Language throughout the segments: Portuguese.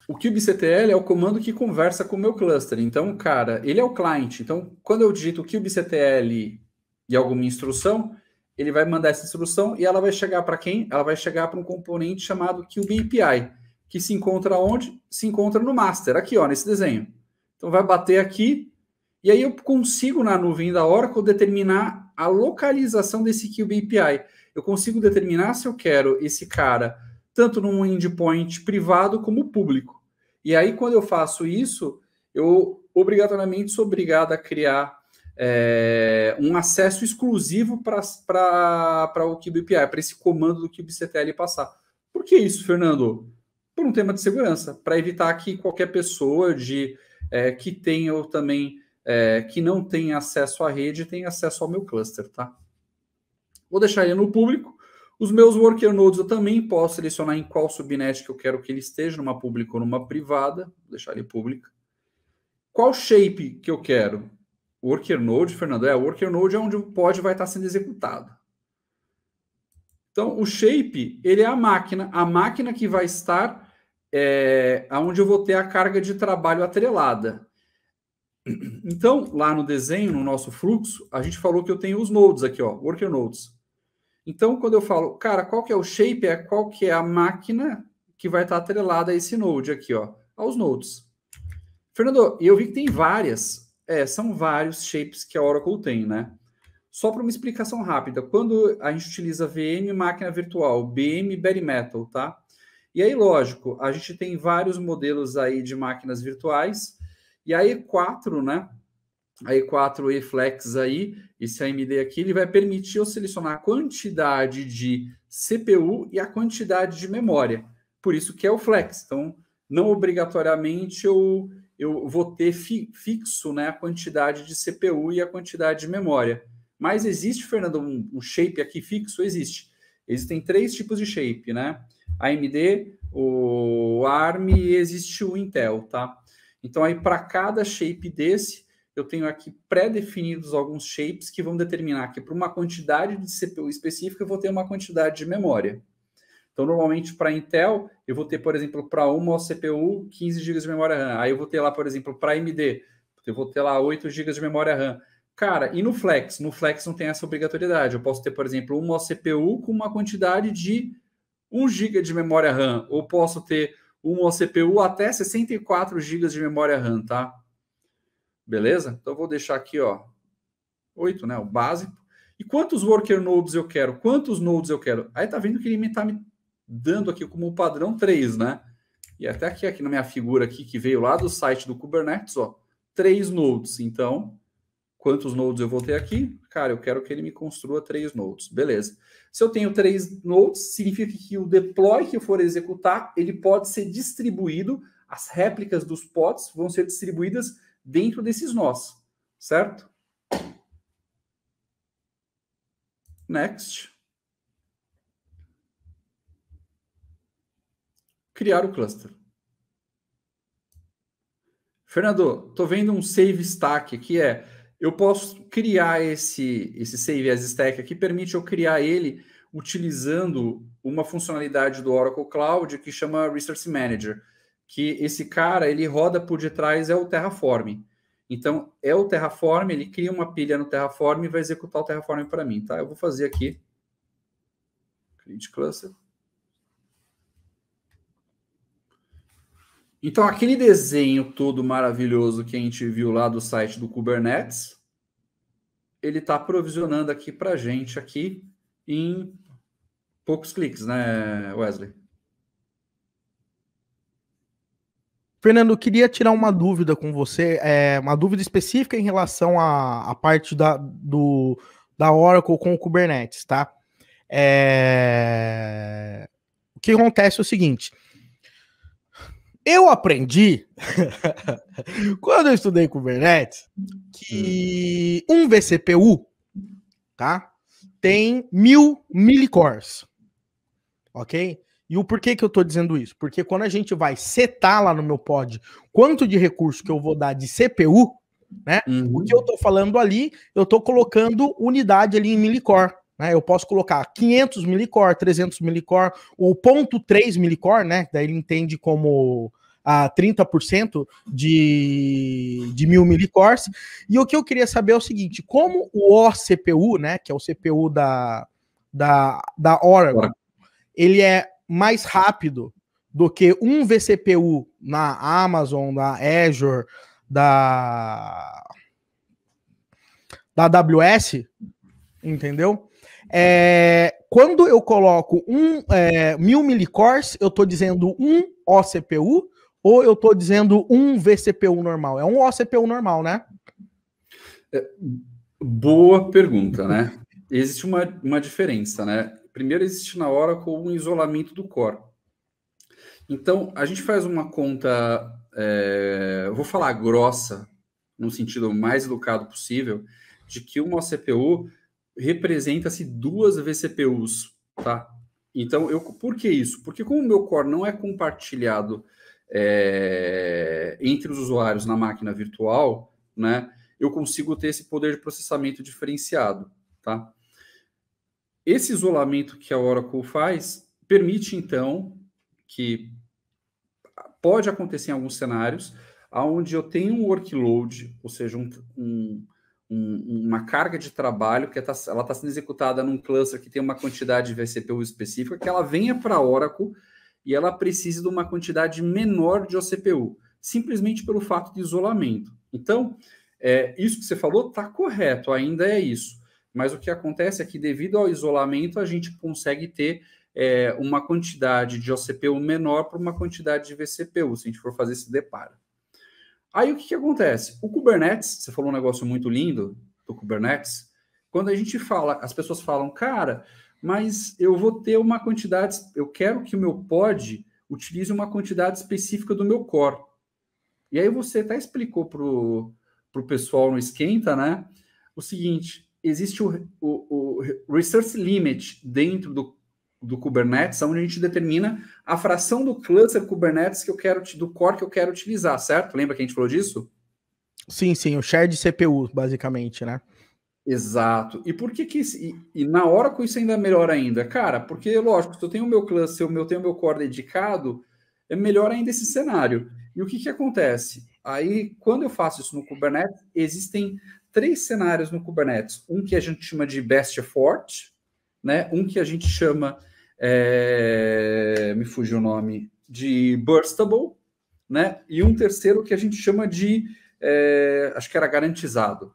O kubectl é o comando que conversa com o meu cluster. Então, cara, ele é o client. Então, quando eu digito kubectl e alguma instrução, ele vai mandar essa instrução e ela vai chegar para quem? Ela vai chegar para um componente chamado kubeAPI, que se encontra onde? Se encontra no master, aqui, ó, nesse desenho. Então, vai bater aqui e aí eu consigo, na nuvem da Oracle, determinar a localização desse kubeAPI. Eu consigo determinar se eu quero esse cara tanto num endpoint privado como público. E aí, quando eu faço isso, eu obrigatoriamente sou obrigado a criar um acesso exclusivo para o kubeAPI, para esse comando do kubectl passar. Por que isso, Fernando? Por um tema de segurança, para evitar que qualquer pessoa que tenha ou também que não tenha acesso à rede tenha acesso ao meu cluster, tá? Vou deixar ele no público. Os meus worker nodes eu também posso selecionar em qual subnet que eu quero que ele esteja, numa pública ou numa privada. Vou deixar ele pública. Qual shape que eu quero? Worker node, Fernando, worker node é onde o pod vai estar sendo executado. Então, o shape, ele é a máquina que vai estar onde eu vou ter a carga de trabalho atrelada. Então, lá no desenho, no nosso fluxo, a gente falou que eu tenho os nodes aqui, ó, worker nodes. Então, quando eu falo, cara, qual que é o shape? Qual que é a máquina que vai estar atrelada a esse node aqui, ó, aos nodes. Fernando, eu vi que tem várias. São vários shapes que a Oracle tem, né? Só para uma explicação rápida, quando a gente utiliza VM, máquina virtual, BM, bare metal, tá? E aí, lógico, a gente tem vários modelos aí de máquinas virtuais, e a E4, né? A E4 E-Flex aí, esse AMD aqui, ele vai permitir eu selecionar a quantidade de CPU e a quantidade de memória. Por isso que é o Flex. Então, não obrigatoriamente eu vou ter fixo, né, a quantidade de CPU e a quantidade de memória. Mas existe, Fernando, um shape aqui fixo? Existe. Existem 3 tipos de shape, né? AMD, o ARM e existe o Intel, tá? Então, aí para cada shape desse, eu tenho aqui pré-definidos alguns shapes que vão determinar que para uma quantidade de CPU específica eu vou ter uma quantidade de memória. Então, normalmente, para Intel, eu vou ter, por exemplo, para uma CPU, 15 GB de memória RAM. Aí eu vou ter lá, por exemplo, para AMD, eu vou ter lá 8 GB de memória RAM. Cara, e no Flex? No Flex não tem essa obrigatoriedade. Eu posso ter, por exemplo, uma CPU com uma quantidade de 1 GB de memória RAM. Ou posso ter uma CPU até 64 GB de memória RAM, tá? Beleza? Então, eu vou deixar aqui, ó, 8, né? O básico. E quantos worker nodes eu quero? Quantos nodes eu quero? Aí tá vendo que ele está me dando aqui como padrão 3, né? E até aqui na minha figura aqui, que veio lá do site do Kubernetes, ó, 3 nodes. Então, quantos nodes eu vou ter aqui? Cara, eu quero que ele me construa 3 nodes. Beleza. Se eu tenho 3 nodes, significa que o deploy que eu for executar, ele pode ser distribuído, as réplicas dos pods vão ser distribuídas dentro desses nós, certo? Next. Criar o cluster. Fernando, estou vendo um save stack aqui, eu posso criar esse save as stack aqui, permite eu criar ele utilizando uma funcionalidade do Oracle Cloud que chama Resource Manager, que esse cara, ele roda por detrás, é o Terraform. Então, é o Terraform, ele cria uma pilha no Terraform e vai executar o Terraform para mim, tá? Eu vou fazer aqui, create cluster. Então, aquele desenho todo maravilhoso que a gente viu lá do site do Kubernetes, ele está provisionando aqui para a gente aqui em poucos cliques, né, Wesley? Fernando, eu queria tirar uma dúvida com você, uma dúvida específica em relação à parte da Oracle com o Kubernetes, tá? O que acontece é o seguinte, eu aprendi, quando eu estudei Kubernetes, que um vCPU, tá, tem 1000 millicores, ok? E o porquê que eu tô dizendo isso? Porque quando a gente vai setar lá no meu pod quanto de recurso que eu vou dar de CPU, né? O que eu tô falando ali, eu tô colocando unidade ali em millicore, né? Eu posso colocar 500 millicore, 300 millicore, ou 0.3 millicore, né? Daí ele entende como a 30% de 1000 milicores. E o que eu queria saber é o seguinte, como o OCPU, né, que é o CPU da Oracle, ele é mais rápido do que um vCPU na Amazon, na Azure, da AWS, entendeu? Quando eu coloco 1000 milicores, eu estou dizendo um OCPU ou eu estou dizendo um vCPU normal? É um OCPU normal, né? Boa pergunta, né? Existe uma diferença, né? Primeiro, existe na Oracle um isolamento do core. Então, a gente faz uma conta, eu vou falar grossa, no sentido mais educado possível, de que uma CPU representa-se 2 vCPUs, tá? Então, por que isso? Porque como o meu core não é compartilhado entre os usuários na máquina virtual, né? Eu consigo ter esse poder de processamento diferenciado, tá? Esse isolamento que a Oracle faz permite, então, que pode acontecer em alguns cenários onde eu tenho um workload, ou seja, uma carga de trabalho que ela está sendo executada num cluster que tem uma quantidade de vCPU específica, que ela venha para a Oracle e ela precise de uma quantidade menor de OCPU, simplesmente pelo fato de isolamento. Então, isso que você falou está correto, ainda é isso. Mas o que acontece é que, devido ao isolamento, a gente consegue ter uma quantidade de OCPU menor para uma quantidade de vCPU, se a gente for fazer esse deparo. Aí o que acontece? O Kubernetes, você falou um negócio muito lindo do Kubernetes, quando a gente fala, as pessoas falam, cara, mas eu vou ter uma quantidade, eu quero que o meu pod utilize uma quantidade específica do meu core. E aí você até explicou para o pessoal no Esquenta, né? O seguinte, existe o Resource Limit dentro do Kubernetes, onde a gente determina a fração do cluster Kubernetes do core que eu quero utilizar, certo? Lembra que a gente falou disso? Sim, o share de CPU, basicamente, né? Exato. E por que e na Oracle isso ainda é melhor ainda? Cara, porque, lógico, se eu tenho o meu cluster, eu tenho o meu core dedicado, é melhor ainda esse cenário. E o que acontece? Aí, quando eu faço isso no Kubernetes, existem 3 cenários no Kubernetes. Um que a gente chama de best effort, né? Um que a gente chama, me fugiu o nome, de burstable, né? E um terceiro que a gente chama de, acho que era garantizado.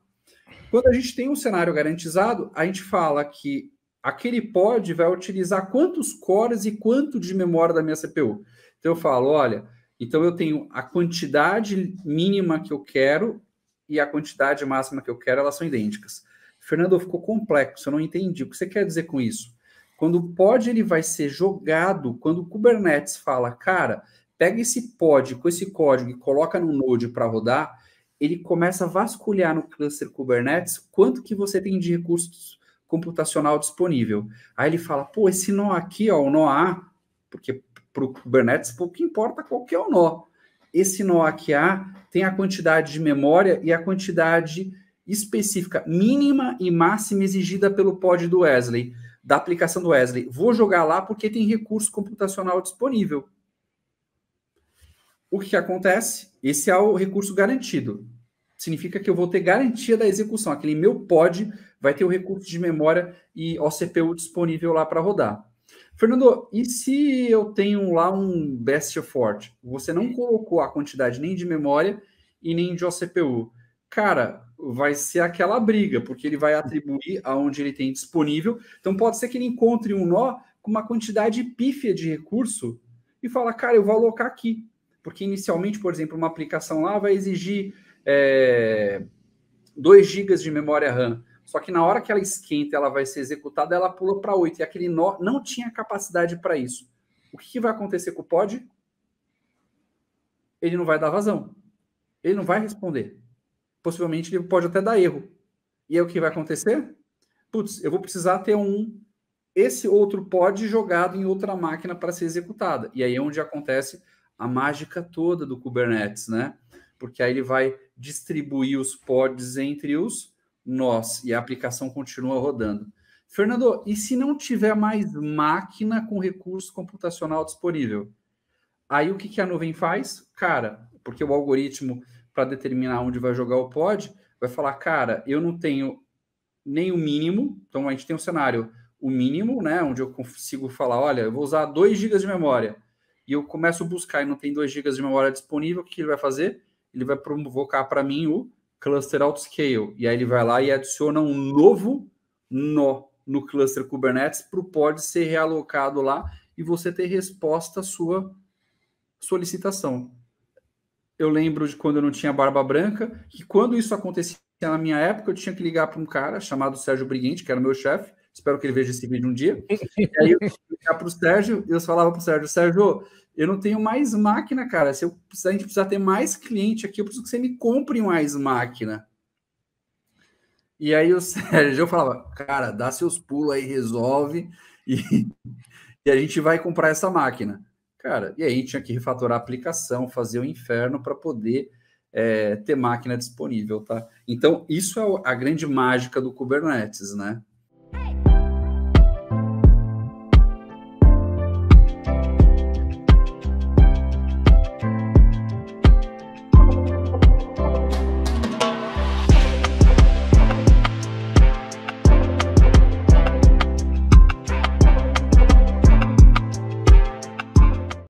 Quando a gente tem um cenário garantizado, a gente fala que aquele pod vai utilizar quantos cores e quanto de memória da minha CPU. Então eu falo, olha, então eu tenho a quantidade mínima que eu quero e a quantidade máxima que eu quero, elas são idênticas. Fernando, ficou complexo, eu não entendi. O que você quer dizer com isso? Quando o pod ele vai ser jogado, quando o Kubernetes fala, cara, pega esse pod com esse código e coloca no Node para rodar, ele começa a vasculhar no cluster Kubernetes quanto que você tem de recursos computacional disponível. Aí ele fala, pô, esse nó aqui, ó, o nó A, porque para o Kubernetes pouco importa qual que é o nó. Esse nó aqui A tem a quantidade de memória e a quantidade específica, mínima e máxima exigida pelo pod do Wesley, da aplicação do Wesley. Vou jogar lá porque tem recurso computacional disponível. O que acontece? Esse é o recurso garantido. Significa que eu vou ter garantia da execução. Aquele meu pod vai ter o recurso de memória e OCPU disponível lá para rodar. Fernando, e se eu tenho lá um best effort? Você não colocou a quantidade nem de memória e nem de OCPU. Cara, vai ser aquela briga, porque ele vai atribuir aonde ele tem disponível. Então pode ser que ele encontre um nó com uma quantidade pífia de recurso e fala, cara, eu vou alocar aqui. Porque inicialmente, por exemplo, uma aplicação lá vai exigir 2 GB de memória RAM. Só que na hora que ela esquenta, ela vai ser executada, ela pula para 8. E aquele nó não tinha capacidade para isso. O que vai acontecer com o pod? Ele não vai dar vazão. Ele não vai responder. Possivelmente ele pode até dar erro. E aí o que vai acontecer? Putz, eu vou precisar ter esse outro pod jogado em outra máquina para ser executada. E aí é onde acontece a mágica toda do Kubernetes, né? Porque aí ele vai distribuir os pods entre os nós e a aplicação continua rodando. Fernando, e se não tiver mais máquina com recurso computacional disponível? Aí o que, que a nuvem faz? Cara, porque o algoritmo, para determinar onde vai jogar o pod, vai falar, cara, eu não tenho nem o mínimo, então a gente tem um cenário, o mínimo, né, onde eu consigo falar, olha, eu vou usar 2 GB de memória, e eu começo a buscar e não tem 2 GB de memória disponível, o que ele vai fazer? Ele vai provocar para mim o cluster autoscale, e aí ele vai lá e adiciona um novo nó no cluster Kubernetes para o pod ser realocado lá e você ter resposta à sua solicitação. Eu lembro de quando eu não tinha barba branca, que quando isso acontecia na minha época, eu tinha que ligar para um cara chamado Sérgio Briguente, que era o meu chefe, espero que ele veja esse vídeo um dia, e aí eu tinha que ligar para o Sérgio, e eu falava para o Sérgio, Sérgio, eu não tenho mais máquina, cara, se a gente precisar ter mais cliente aqui, eu preciso que você me compre mais máquina. E aí o Sérgio, eu falava, cara, dá seus pulos aí, resolve, e a gente vai comprar essa máquina. Cara, e aí tinha que refatorar a aplicação, fazer o inferno para poder ter máquina disponível, tá? Então, isso é a grande mágica do Kubernetes, né?